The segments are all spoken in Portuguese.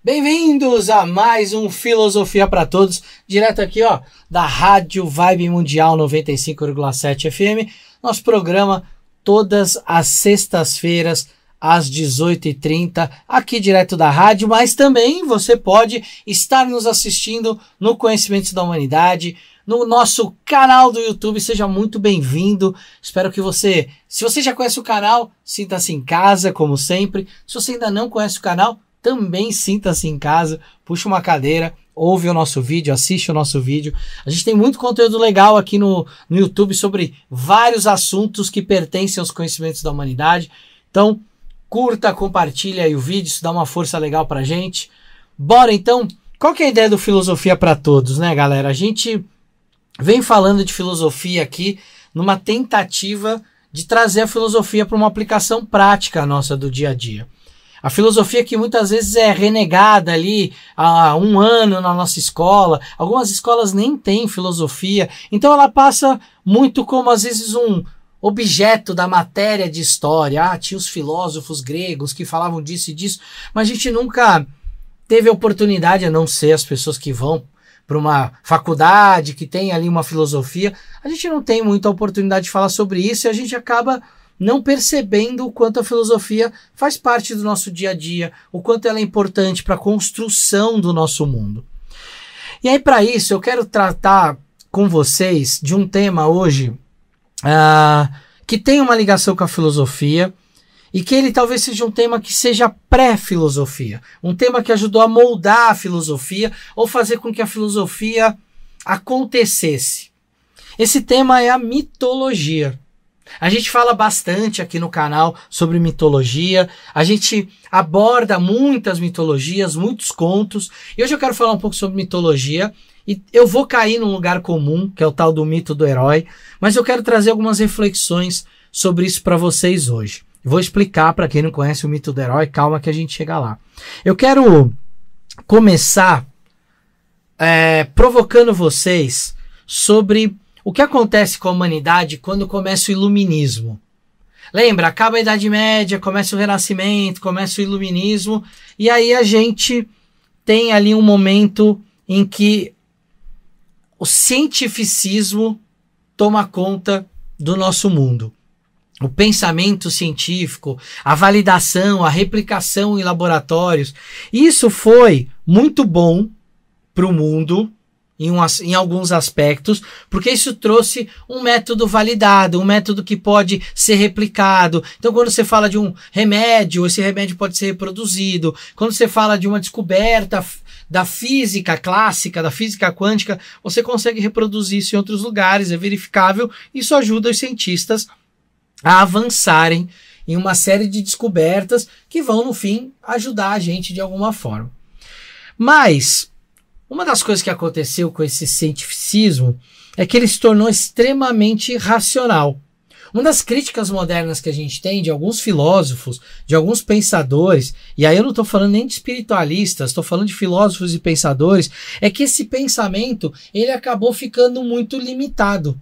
Bem-vindos a mais um Filosofia para Todos, direto aqui ó, da Rádio Vibe Mundial 95,7 FM, nosso programa todas as sextas-feiras às 18h30, aqui direto da rádio, mas também você pode estar nos assistindo no Conhecimentos da Humanidade, no nosso canal do YouTube. Seja muito bem-vindo. Espero que você, se você já conhece o canal, sinta-se em casa, como sempre. Se você ainda não conhece o canal, também sinta-se em casa, puxa uma cadeira, ouve o nosso vídeo, assiste o nosso vídeo. A gente tem muito conteúdo legal aqui no YouTube sobre vários assuntos que pertencem aos conhecimentos da humanidade. Então, curta, compartilha aí o vídeo, isso dá uma força legal pra gente. Bora então, qual que é a ideia do Filosofia para Todos, né, galera? A gente vem falando de filosofia aqui numa tentativa de trazer a filosofia para uma aplicação prática nossa do dia a dia. A filosofia que muitas vezes é renegada ali há um ano na nossa escola. Algumas escolas nem têm filosofia. Então ela passa muito como às vezes um objeto da matéria de história. Ah, tinha os filósofos gregos que falavam disso e disso. Mas a gente nunca teve a oportunidade, a não ser as pessoas que vão para uma faculdade que tem ali uma filosofia. A gente não tem muita oportunidade de falar sobre isso e a gente acaba não percebendo o quanto a filosofia faz parte do nosso dia a dia, o quanto ela é importante para a construção do nosso mundo. E aí, para isso, eu quero tratar com vocês de um tema hoje que tem uma ligação com a filosofia e que ele talvez seja um tema que seja pré-filosofia, um tema que ajudou a moldar a filosofia ou fazer com que a filosofia acontecesse. Esse tema é a mitologia. A gente fala bastante aqui no canal sobre mitologia, a gente aborda muitas mitologias, muitos contos, e hoje eu quero falar um pouco sobre mitologia, e eu vou cair num lugar comum, que é o tal do mito do herói, mas eu quero trazer algumas reflexões sobre isso para vocês hoje. Vou explicar para quem não conhece o mito do herói, calma que a gente chega lá. Eu quero começar provocando vocês sobre o que acontece com a humanidade quando começa o iluminismo. Lembra, acaba a Idade Média, começa o Renascimento, começa o iluminismo, e aí a gente tem ali um momento em que o cientificismo toma conta do nosso mundo. O pensamento científico, a validação, a replicação em laboratórios. Isso foi muito bom para o mundo, em alguns aspectos, porque isso trouxe um método validado, um método que pode ser replicado. Então, quando você fala de um remédio, esse remédio pode ser reproduzido. Quando você fala de uma descoberta da física clássica, da física quântica, você consegue reproduzir isso em outros lugares, é verificável. Isso ajuda os cientistas a avançarem em uma série de descobertas que vão, no fim, ajudar a gente de alguma forma. Mas uma das coisas que aconteceu com esse cientificismo é que ele se tornou extremamente racional. Uma das críticas modernas que a gente tem de alguns filósofos, de alguns pensadores, e aí eu não estou falando nem de espiritualistas, estou falando de filósofos e pensadores, é que esse pensamento ele acabou ficando muito limitado.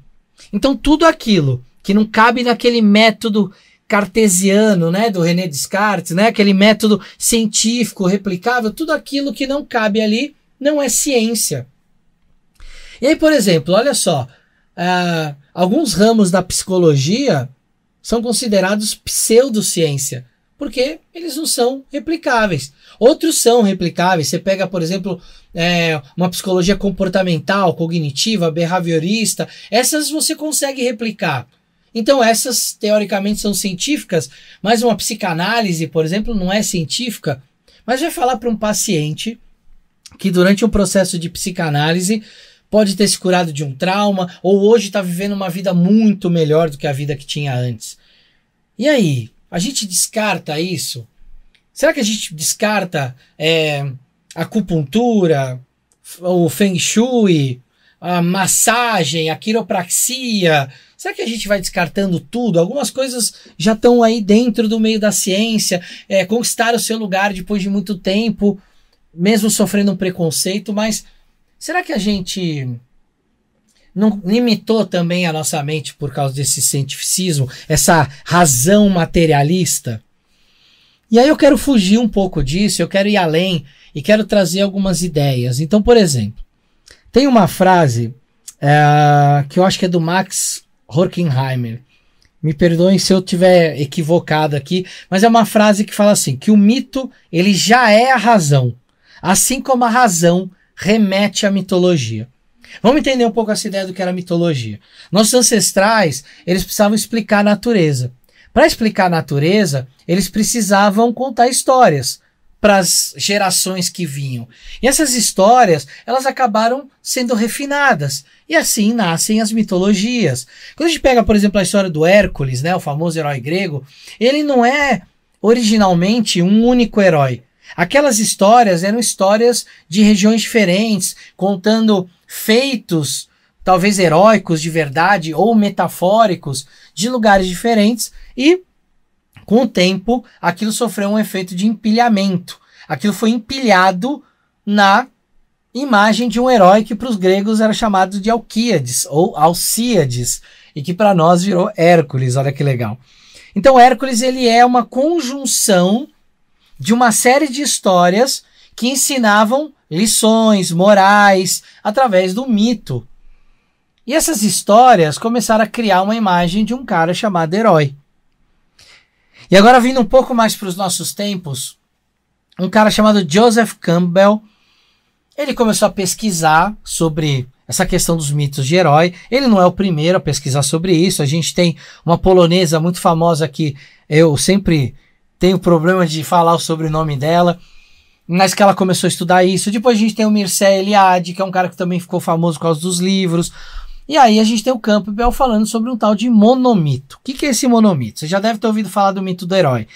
Então tudo aquilo que não cabe naquele método cartesiano, né, do René Descartes, né, aquele método científico replicável, tudo aquilo que não cabe ali não é ciência. E aí, por exemplo, olha só, alguns ramos da psicologia são considerados pseudociência, porque eles não são replicáveis. Outros são replicáveis. Você pega, por exemplo, uma psicologia comportamental, cognitiva, behaviorista, essas você consegue replicar. Então essas, teoricamente, são científicas, mas uma psicanálise, por exemplo, não é científica, mas vai falar para um paciente que durante um processo de psicanálise pode ter se curado de um trauma ou hoje está vivendo uma vida muito melhor do que a vida que tinha antes. E aí, a gente descarta isso? Será que a gente descarta a acupuntura, o Feng Shui, a massagem, a quiropraxia? Será que a gente vai descartando tudo? Algumas coisas já estão aí dentro do meio da ciência, conquistaram o seu lugar depois de muito tempo, mesmo sofrendo um preconceito, mas será que a gente não limitou também a nossa mente por causa desse cientificismo, essa razão materialista? E aí eu quero fugir um pouco disso, eu quero ir além e quero trazer algumas ideias. Então, por exemplo, tem uma frase que eu acho que é do Max Horkheimer. Me perdoem se eu estiver equivocado aqui, mas é uma frase que fala assim, que o mito ele já é a razão, assim como a razão remete à mitologia. Vamos entender um pouco essa ideia do que era mitologia. Nossos ancestrais, eles precisavam explicar a natureza. Para explicar a natureza, eles precisavam contar histórias para as gerações que vinham. E essas histórias, elas acabaram sendo refinadas. E assim nascem as mitologias. Quando a gente pega, por exemplo, a história do Hércules, né, o famoso herói grego, ele não é originalmente um único herói. Aquelas histórias eram histórias de regiões diferentes, contando feitos, talvez heróicos de verdade ou metafóricos, de lugares diferentes, e com o tempo aquilo sofreu um efeito de empilhamento. Aquilo foi empilhado na imagem de um herói que para os gregos era chamado de Alquíades ou Alcíades, e que para nós virou Hércules. Olha que legal. Então Hércules ele é uma conjunção de uma série de histórias que ensinavam lições morais através do mito. E essas histórias começaram a criar uma imagem de um cara chamado herói. E agora vindo um pouco mais para os nossos tempos, um cara chamado Joseph Campbell, ele começou a pesquisar sobre essa questão dos mitos de herói. Ele não é o primeiro a pesquisar sobre isso. A gente tem uma polonesa muito famosa que eu sempre tenho problema de falar o sobrenome dela, mas que ela começou a estudar isso. Depois a gente tem o Mircea Eliade, que é um cara que também ficou famoso por causa dos livros. E aí a gente tem o Campbell falando sobre um tal de monomito. O que é esse monomito? Você já deve ter ouvido falar do mito do herói.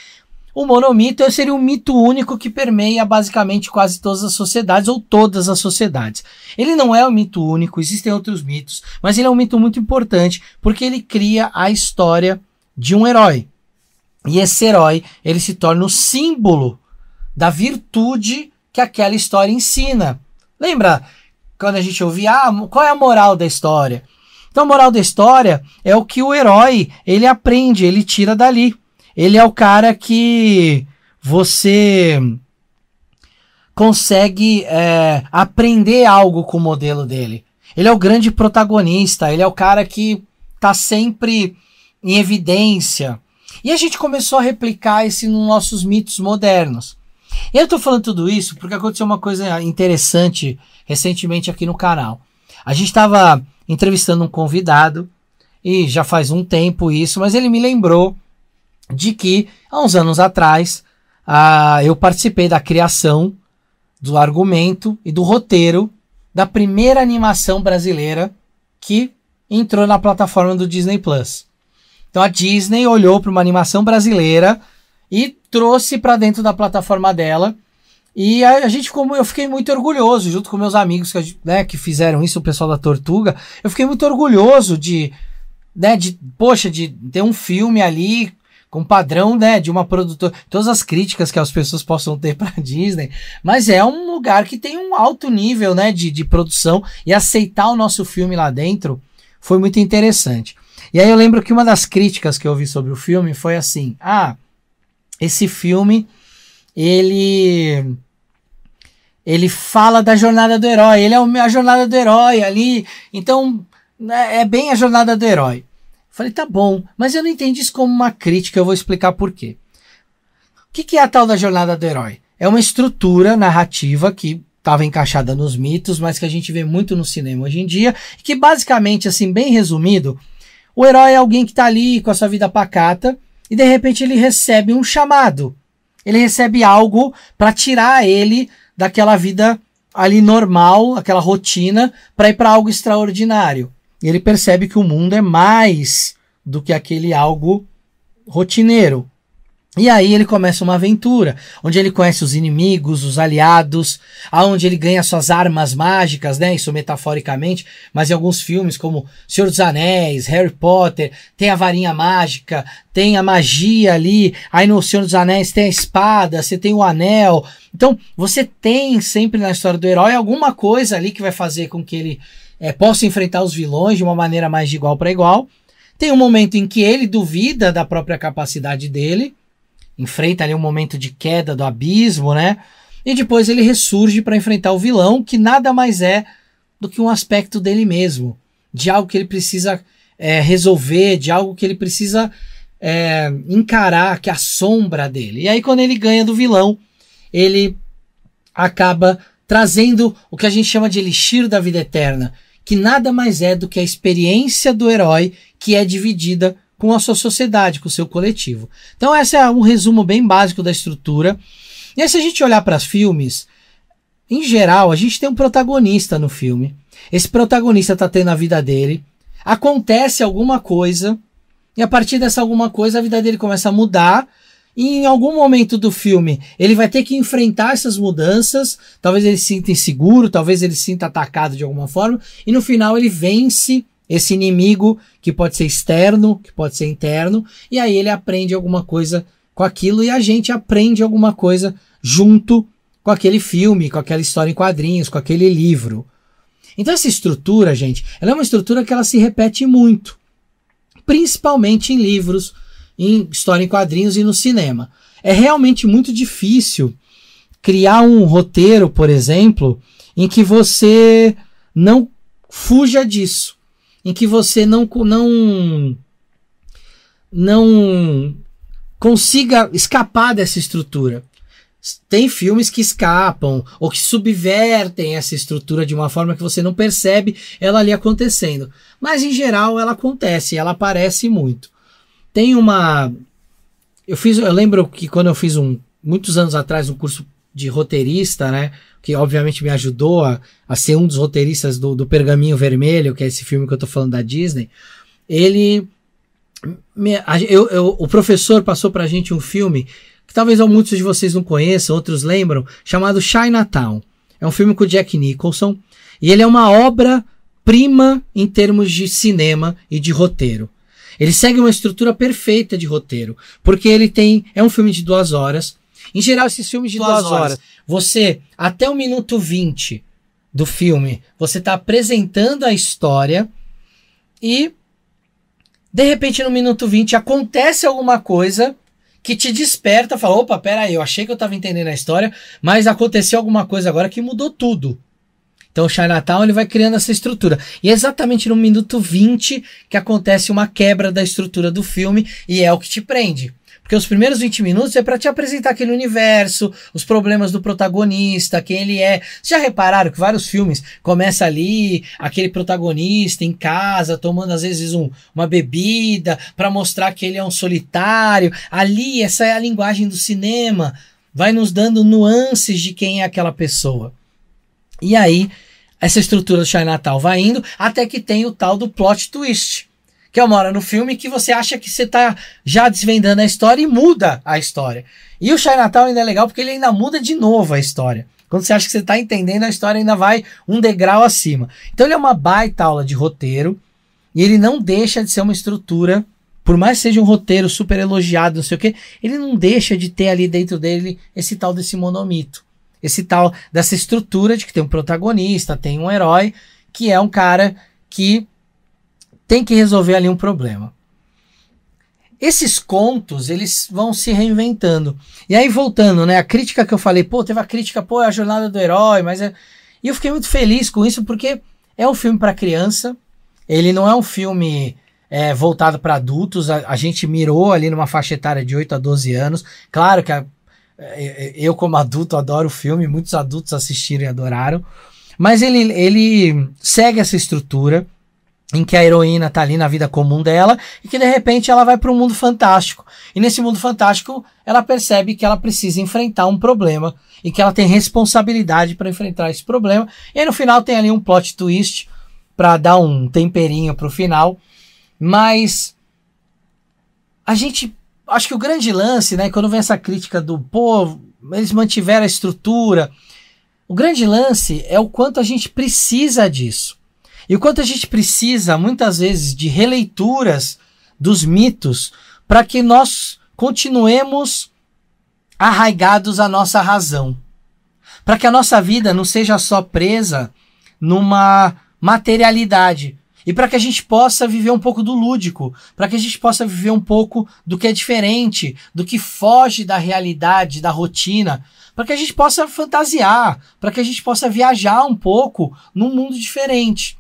O monomito seria um mito único que permeia basicamente quase todas as sociedades ou todas as sociedades. Ele não é um mito único, existem outros mitos, mas ele é um mito muito importante porque ele cria a história de um herói. E esse herói, ele se torna o símbolo da virtude que aquela história ensina. Lembra quando a gente ouvia, qual é a moral da história? Então a moral da história é o que o herói, ele aprende, ele tira dali. Ele é o cara que você consegue aprender algo com o modelo dele. Ele é o grande protagonista, ele é o cara que está sempre em evidência. E a gente começou a replicar isso nos nossos mitos modernos. E eu estou falando tudo isso porque aconteceu uma coisa interessante recentemente aqui no canal. A gente estava entrevistando um convidado, e já faz um tempo isso, mas ele me lembrou de que, há uns anos atrás, eu participei da criação do argumento e do roteiro da primeira animação brasileira que entrou na plataforma do Disney Plus. Então a Disney olhou para uma animação brasileira e trouxe para dentro da plataforma dela. E eu fiquei muito orgulhoso, junto com meus amigos que fizeram isso, o pessoal da Tortuga. Eu fiquei muito orgulhoso de ter um filme ali com padrão, de uma produtora, todas as críticas que as pessoas possam ter para Disney, mas é um lugar que tem um alto nível, de produção, e aceitar o nosso filme lá dentro foi muito interessante. E aí eu lembro que uma das críticas que eu ouvi sobre o filme foi assim, esse filme, ele fala da jornada do herói, ele é a jornada do herói ali, então é bem a jornada do herói. Falei, tá bom, mas eu não entendi isso como uma crítica, eu vou explicar por quê. O que é a tal da jornada do herói? É uma estrutura narrativa que estava encaixada nos mitos, mas que a gente vê muito no cinema hoje em dia, que basicamente, assim, bem resumido, o herói é alguém que está ali com a sua vida pacata e de repente ele recebe um chamado. Ele recebe algo para tirar ele daquela vida ali normal, aquela rotina, para ir para algo extraordinário. E ele percebe que o mundo é mais do que aquele algo rotineiro. E aí ele começa uma aventura, onde ele conhece os inimigos, os aliados, aonde ele ganha suas armas mágicas, isso metaforicamente, mas em alguns filmes como Senhor dos Anéis, Harry Potter, tem a varinha mágica, tem a magia ali, aí no Senhor dos Anéis tem a espada, você tem o anel. Então você tem sempre na história do herói alguma coisa ali que vai fazer com que ele possa enfrentar os vilões de uma maneira mais de igual para igual. Tem um momento em que ele duvida da própria capacidade dele, enfrenta ali um momento de queda do abismo, né? E depois ele ressurge para enfrentar o vilão, que nada mais é do que um aspecto dele mesmo, de algo que ele precisa resolver, de algo que ele precisa encarar, que é a sombra dele. E aí quando ele ganha do vilão, ele acaba trazendo o que a gente chama de elixir da vida eterna, que nada mais é do que a experiência do herói que é dividida com a sua sociedade, com o seu coletivo. Então esse é um resumo bem básico da estrutura. E aí se a gente olhar para os filmes, em geral, a gente tem um protagonista no filme. Esse protagonista está tendo a vida dele, acontece alguma coisa, e a partir dessa alguma coisa a vida dele começa a mudar, e em algum momento do filme ele vai ter que enfrentar essas mudanças, talvez ele se sinta inseguro, talvez ele se sinta atacado de alguma forma, e no final ele vence esse inimigo que pode ser externo, que pode ser interno, e aí ele aprende alguma coisa com aquilo, e a gente aprende alguma coisa junto com aquele filme, com aquela história em quadrinhos, com aquele livro. Então essa estrutura, gente, ela é uma estrutura que ela se repete muito, principalmente em livros, em história em quadrinhos e no cinema. É realmente muito difícil criar um roteiro, por exemplo, em que você não fuja disso, em que você não consiga escapar dessa estrutura. Tem filmes que escapam ou que subvertem essa estrutura de uma forma que você não percebe ela ali acontecendo. Mas em geral ela acontece, ela aparece muito. Tem uma... Eu lembro que quando eu fiz muitos anos atrás um curso de roteirista, né? Que obviamente me ajudou a ser um dos roteiristas do Pergaminho Vermelho, que é esse filme que eu tô falando da Disney. O professor passou pra gente um filme que talvez muitos de vocês não conheçam, outros lembram, chamado Chinatown. É um filme com o Jack Nicholson, e ele é uma obra-prima em termos de cinema e de roteiro. Ele segue uma estrutura perfeita de roteiro, porque é um filme de 2 horas. Em geral, esses filmes de 2 horas, você, até o minuto 20 do filme, você está apresentando a história e, de repente, no minuto 20, acontece alguma coisa que te desperta, fala, opa, peraí, eu achei que eu estava entendendo a história, mas aconteceu alguma coisa agora que mudou tudo. Então o Chinatown ele vai criando essa estrutura. E é exatamente no minuto 20 que acontece uma quebra da estrutura do filme e é o que te prende. Porque os primeiros 20 minutos é para te apresentar aquele universo, os problemas do protagonista, quem ele é. Vocês já repararam que vários filmes começa ali, aquele protagonista em casa, tomando às vezes uma bebida, para mostrar que ele é um solitário. Ali, essa é a linguagem do cinema. Vai nos dando nuances de quem é aquela pessoa. E aí, essa estrutura do Chinatown vai indo, até que tem o tal do plot twist. Que é uma hora no filme que você acha que você tá já desvendando a história e muda a história. E o Chinatown ainda é legal porque ele ainda muda de novo a história. Quando você acha que você tá entendendo, a história ainda vai um degrau acima. Então ele é uma baita aula de roteiro e ele não deixa de ser uma estrutura, por mais que seja um roteiro super elogiado, não sei o que, ele não deixa de ter ali dentro dele esse tal desse monomito. Esse tal dessa estrutura de que tem um protagonista, tem um herói, que é um cara que tem que resolver ali um problema. Esses contos, eles vão se reinventando. E aí, voltando, né? A crítica que eu falei, teve a crítica, é a jornada do herói, mas é... E eu fiquei muito feliz com isso, porque é um filme para criança, ele não é um filme voltado para adultos, a gente mirou ali numa faixa etária de 8 a 12 anos. Claro que eu, como adulto, adoro o filme, muitos adultos assistiram e adoraram, mas ele segue essa estrutura, em que a heroína tá ali na vida comum dela e que de repente ela vai para um mundo fantástico. E nesse mundo fantástico ela percebe que ela precisa enfrentar um problema e que ela tem responsabilidade para enfrentar esse problema. E aí no final tem ali um plot twist para dar um temperinho pro final. Mas acho que o grande lance, né, quando vem essa crítica do eles mantiveram a estrutura, o grande lance é o quanto a gente precisa disso. E o quanto a gente precisa, muitas vezes, de releituras dos mitos para que nós continuemos arraigados à nossa razão. Para que a nossa vida não seja só presa numa materialidade. E para que a gente possa viver um pouco do lúdico, para que a gente possa viver um pouco do que é diferente, do que foge da realidade, da rotina, para que a gente possa fantasiar, para que a gente possa viajar um pouco num mundo diferente.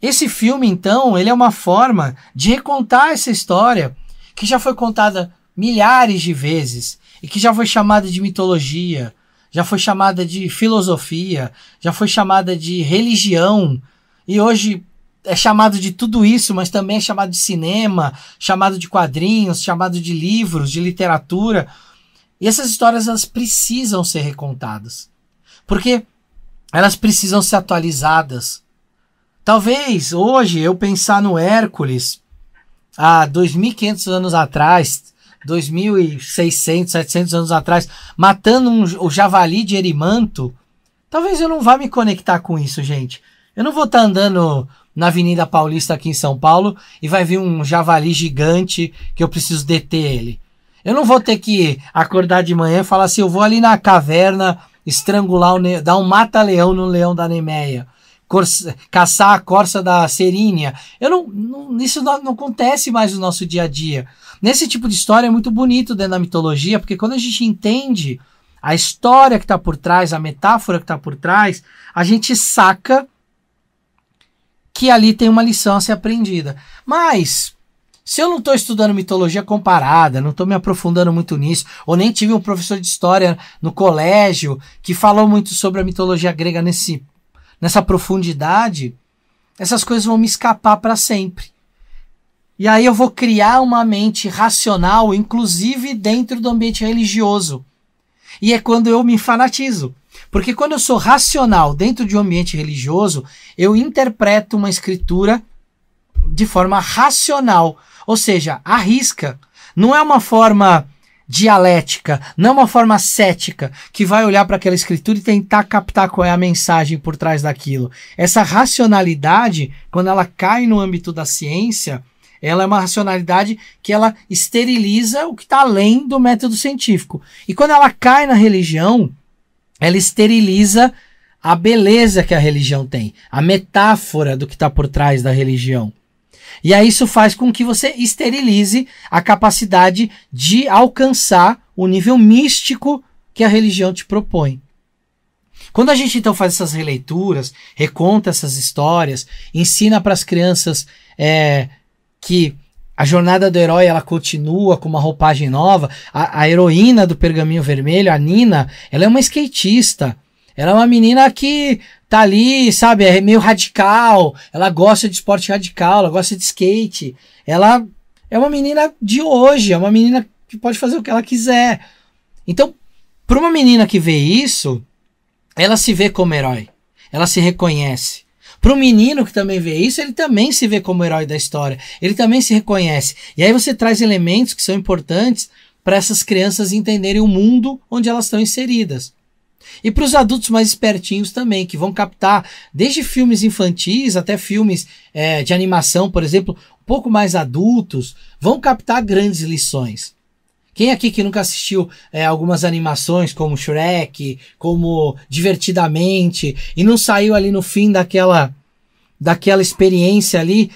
Esse filme, então, ele é uma forma de recontar essa história que já foi contada milhares de vezes e que já foi chamada de mitologia, já foi chamada de filosofia, já foi chamada de religião, e hoje é chamado de tudo isso, mas também é chamado de cinema, chamado de quadrinhos, chamado de livros, de literatura. E essas histórias, elas precisam ser recontadas, porque elas precisam ser atualizadas. Talvez hoje eu pensar no Hércules há 2.500 anos atrás, 2.600, 700 anos atrás, matando o javali de Erimanto, talvez eu não vá me conectar com isso, gente. Eu não vou estar andando na Avenida Paulista aqui em São Paulo e vai vir um javali gigante que eu preciso deter ele. Eu não vou ter que acordar de manhã e falar assim, eu vou ali na caverna estrangular, dar um mata-leão no leão da Nemeia, caçar a corça da Serínia. Isso não acontece mais no nosso dia a dia. Nesse tipo de história é muito bonito dentro da mitologia, porque quando a gente entende a história que está por trás, a metáfora que está por trás, a gente saca que ali tem uma lição a ser aprendida. Mas, se eu não estou estudando mitologia comparada, não estou me aprofundando muito nisso, ou nem tive um professor de história no colégio que falou muito sobre a mitologia grega nessa profundidade, essas coisas vão me escapar para sempre. E aí eu vou criar uma mente racional, inclusive dentro do ambiente religioso. E é quando eu me fanatizo. Porque quando eu sou racional dentro de um ambiente religioso, eu interpreto uma escritura de forma racional. Ou seja, à risca. Não é uma forma dialética, não é uma forma cética que vai olhar para aquela escritura e tentar captar qual é a mensagem por trás daquilo. Essa racionalidade, quando ela cai no âmbito da ciência, ela é uma racionalidade que ela esteriliza o que está além do método científico. E quando ela cai na religião, ela esteriliza a beleza que a religião tem, a metáfora do que está por trás da religião. E aí isso faz com que você esterilize a capacidade de alcançar o nível místico que a religião te propõe. Quando a gente então faz essas releituras, reconta essas histórias, ensina para as crianças que a jornada do herói ela continua com uma roupagem nova, a heroína do Pergaminho Vermelho, a Nina, ela é uma skatista. Ela é uma menina que tá ali, sabe, é meio radical, ela gosta de esporte radical, ela gosta de skate, ela é uma menina de hoje, é uma menina que pode fazer o que ela quiser. Então, para uma menina que vê isso, ela se vê como herói, ela se reconhece. Para um menino que também vê isso, ele também se vê como herói da história, ele também se reconhece. E aí você traz elementos que são importantes para essas crianças entenderem o mundo onde elas estão inseridas. E para os adultos mais espertinhos também, que vão captar desde filmes infantis até filmes de animação, por exemplo, um pouco mais adultos, vão captar grandes lições. Quem aqui que nunca assistiu algumas animações como Shrek, como Divertidamente, e não saiu ali no fim daquela experiência ali,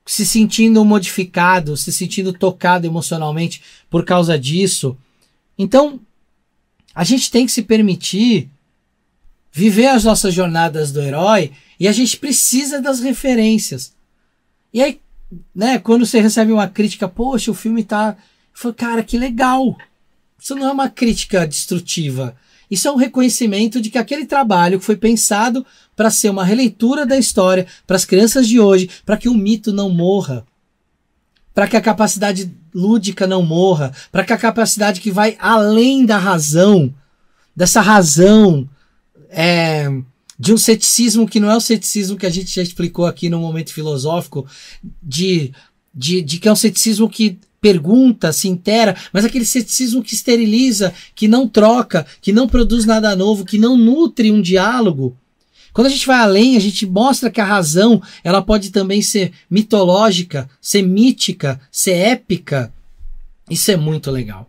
se sentindo modificado, se sentindo tocado emocionalmente por causa disso? Então, a gente tem que se permitir viver as nossas jornadas do herói e a gente precisa das referências. E aí, né, quando você recebe uma crítica, poxa, o filme tá... Fala, cara, que legal. Isso não é uma crítica destrutiva. Isso é um reconhecimento de que aquele trabalho que foi pensado para ser uma releitura da história para as crianças de hoje, para que o mito não morra, para que a capacidade lúdica não morra, para que a capacidade que vai além da razão, dessa razão de um ceticismo que não é o ceticismo que a gente já explicou aqui no momento filosófico, de que é um ceticismo que pergunta, se intera, mas aquele ceticismo que esteriliza, que não troca, que não produz nada novo, que não nutre um diálogo. Quando a gente vai além, a gente mostra que a razão ela pode também ser mitológica, ser mítica, ser épica. Isso é muito legal.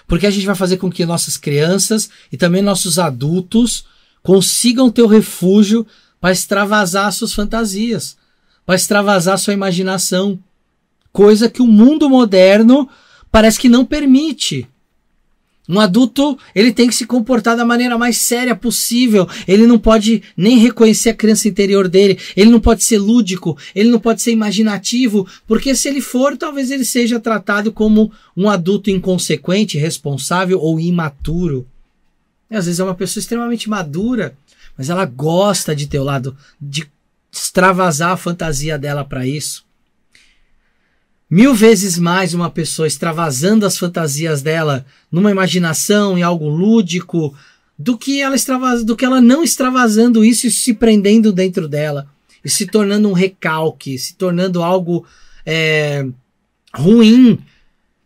Porque a gente vai fazer com que nossas crianças e também nossos adultos consigam ter o refúgio para extravasar suas fantasias, para extravasar sua imaginação. Coisa que o mundo moderno parece que não permite. Um adulto, ele tem que se comportar da maneira mais séria possível. Ele não pode nem reconhecer a criança interior dele. Ele não pode ser lúdico. Ele não pode ser imaginativo. Porque se ele for, talvez ele seja tratado como um adulto inconsequente, irresponsável ou imaturo. E às vezes é uma pessoa extremamente madura, mas ela gosta de ter o lado, de extravasar a fantasia dela para isso. 1000 vezes mais uma pessoa extravasando as fantasias dela numa imaginação, em algo lúdico, do que ela não extravasando isso e se prendendo dentro dela, e se tornando um recalque, se tornando algo ruim,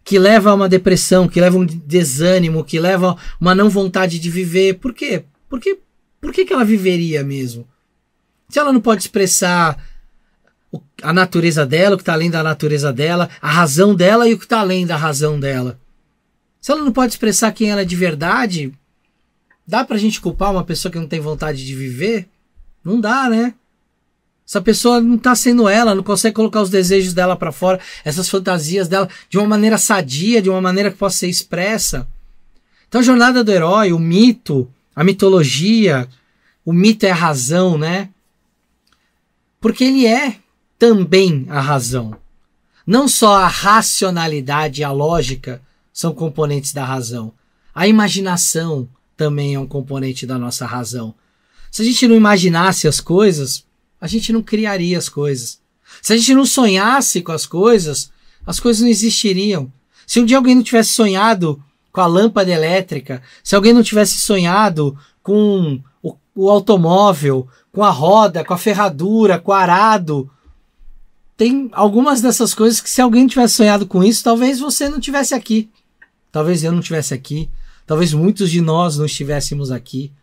que leva a uma depressão, que leva a um desânimo, que leva a uma não vontade de viver. Por quê? Por que ela viveria mesmo? Se ela não pode expressar a natureza dela, o que está além da natureza dela, a razão dela e o que está além da razão dela. Se ela não pode expressar quem ela é de verdade, dá pra gente culpar uma pessoa que não tem vontade de viver? Não dá, né? Essa pessoa não está sendo ela, não consegue colocar os desejos dela para fora, essas fantasias dela, de uma maneira sadia, de uma maneira que possa ser expressa. Então a jornada do herói, o mito, a mitologia, o mito é a razão, né? Porque ele é também a razão. Não só a racionalidade e a lógica são componentes da razão. A imaginação também é um componente da nossa razão. Se a gente não imaginasse as coisas, a gente não criaria as coisas. Se a gente não sonhasse com as coisas não existiriam. Se um dia alguém não tivesse sonhado com a lâmpada elétrica, se alguém não tivesse sonhado com o automóvel, com a roda, com a ferradura, com o arado, tem algumas dessas coisas que se alguém tivesse sonhado com isso, talvez você não estivesse aqui. Talvez eu não estivesse aqui. Talvez muitos de nós não estivéssemos aqui.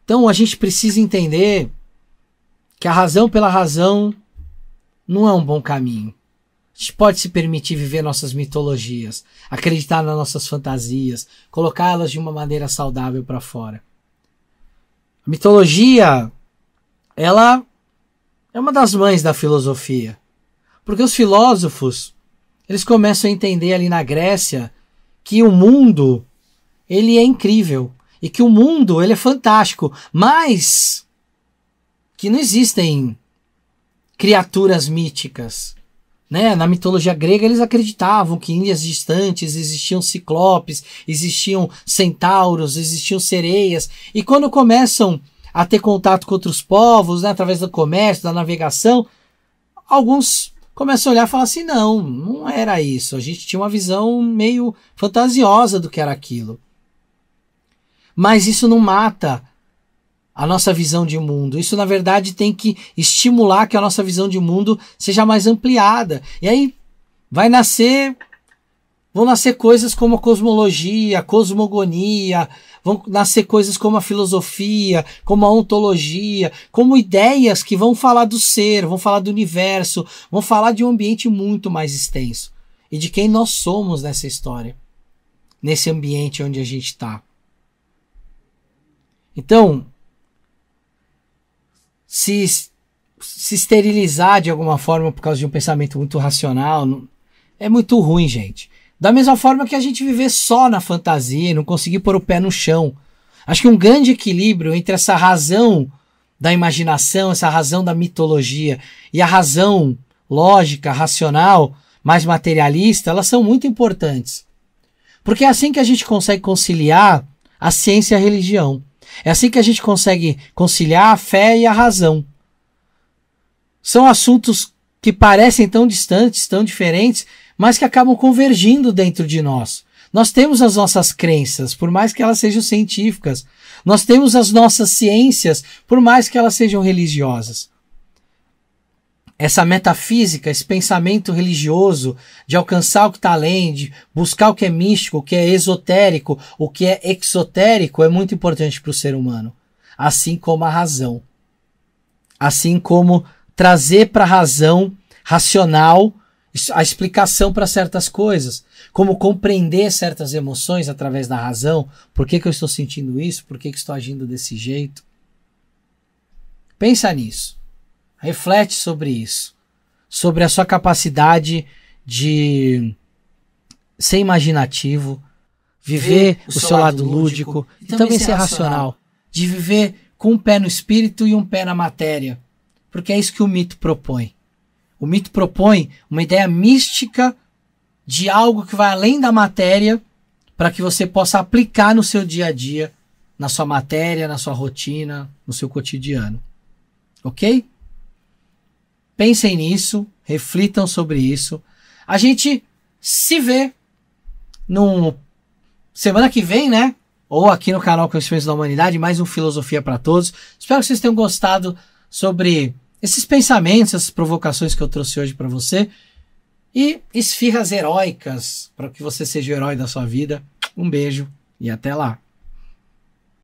Então a gente precisa entender que a razão pela razão não é um bom caminho. A gente pode se permitir viver nossas mitologias, acreditar nas nossas fantasias, colocá-las de uma maneira saudável para fora. A mitologia, ela é uma das mães da filosofia. Porque os filósofos, eles começam a entender ali na Grécia que o mundo, ele é incrível. E que o mundo, ele é fantástico. Mas que não existem criaturas míticas. Né? Na mitologia grega, eles acreditavam que em ilhas distantes existiam ciclopes, existiam centauros, existiam sereias. E quando começam a ter contato com outros povos, né, através do comércio, da navegação, alguns começam a olhar e falar assim, não era isso. A gente tinha uma visão meio fantasiosa do que era aquilo. Mas isso não mata a nossa visão de mundo. Isso, na verdade, tem que estimular que a nossa visão de mundo seja mais ampliada. E aí vão nascer coisas como a cosmologia, a cosmogonia, vão nascer coisas como a filosofia, como a ontologia, como ideias que vão falar do ser, vão falar do universo, vão falar de um ambiente muito mais extenso. E de quem nós somos nessa história, nesse ambiente onde a gente está. Então, se esterilizar de alguma forma por causa de um pensamento muito racional é muito ruim, gente. Da mesma forma que a gente viver só na fantasia e não conseguir pôr o pé no chão. Acho que um grande equilíbrio entre essa razão da imaginação, essa razão da mitologia e a razão lógica, racional, mais materialista, elas são muito importantes. Porque é assim que a gente consegue conciliar a ciência e a religião. É assim que a gente consegue conciliar a fé e a razão. São assuntos que parecem tão distantes, tão diferentes, mas que acabam convergindo dentro de nós. Nós temos as nossas crenças, por mais que elas sejam científicas. Nós temos as nossas ciências, por mais que elas sejam religiosas. Essa metafísica, esse pensamento religioso de alcançar o que está além, de buscar o que é místico, o que é esotérico, o que é exotérico, é muito importante para o ser humano. Assim como a razão. Assim como trazer para a razão racional a explicação para certas coisas. Como compreender certas emoções através da razão. Por que eu estou sentindo isso? Por que estou agindo desse jeito? Pensa nisso. Reflete sobre isso. Sobre a sua capacidade de ser imaginativo, viver o seu lado lúdico e também ser racional. De viver com um pé no espírito e um pé na matéria. Porque é isso que o mito propõe. O mito propõe uma ideia mística de algo que vai além da matéria para que você possa aplicar no seu dia a dia, na sua matéria, na sua rotina, no seu cotidiano. Ok? Pensem nisso, reflitam sobre isso. A gente se vê no semana que vem, né? Ou aqui no canal Conhecimentos da Humanidade, mais um Filosofia para Todos. Espero que vocês tenham gostado sobre esses pensamentos, essas provocações que eu trouxe hoje para você. E esfirras heróicas para que você seja o herói da sua vida. Um beijo e até lá.